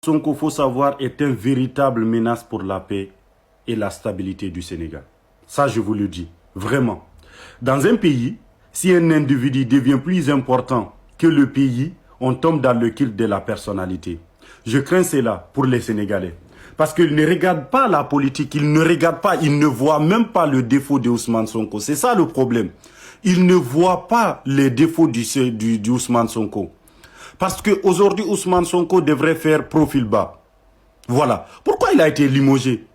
Sonko, faut savoir, est un véritable menace pour la paix et la stabilité du Sénégal. Ça, je vous le dis, vraiment. Dans un pays, si un individu devient plus important que le pays, on tombe dans le culte de la personnalité. Je crains cela pour les Sénégalais. Parce qu'ils ne regardent pas la politique, ils ne regardent pas, ils ne voient même pas le défaut de Ousmane Sonko. C'est ça le problème. Ils ne voient pas les défauts du Ousmane Sonko. Parce qu'aujourd'hui, Ousmane Sonko devrait faire profil bas. Voilà. Pourquoi il a été limogé?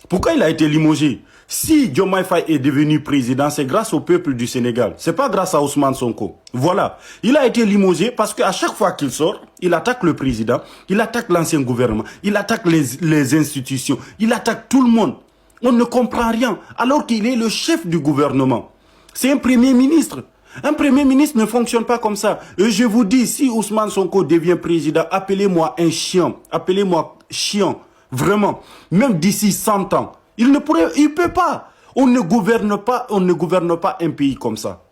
Pourquoi il a été limogé? Si Diomaye Faye est devenu président, c'est grâce au peuple du Sénégal. C'est pas grâce à Ousmane Sonko. Voilà. Il a été limogé parce qu'à chaque fois qu'il sort, il attaque le président, il attaque l'ancien gouvernement, il attaque les institutions, il attaque tout le monde. On ne comprend rien, alors qu'il est le chef du gouvernement. C'est un premier ministre. Un premier ministre ne fonctionne pas comme ça. Et je vous dis, si Ousmane Sonko devient président, appelez-moi un chien. Appelez-moi chien. Vraiment. Même d'ici 100 ans. Il peut pas. On ne gouverne pas un pays comme ça.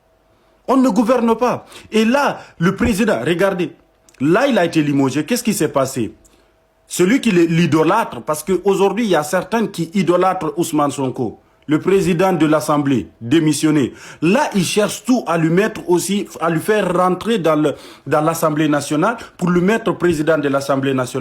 On ne gouverne pas. Et là, le président, regardez. Là, il a été limogé. Qu'est-ce qui s'est passé? Celui qui l'idolâtre, parce qu'aujourd'hui, il y a certains qui idolâtrent Ousmane Sonko. Le président de l'Assemblée, démissionné. Là, il cherche tout à lui mettre aussi, à lui faire rentrer dans l'Assemblée nationale pour le mettre président de l'Assemblée nationale.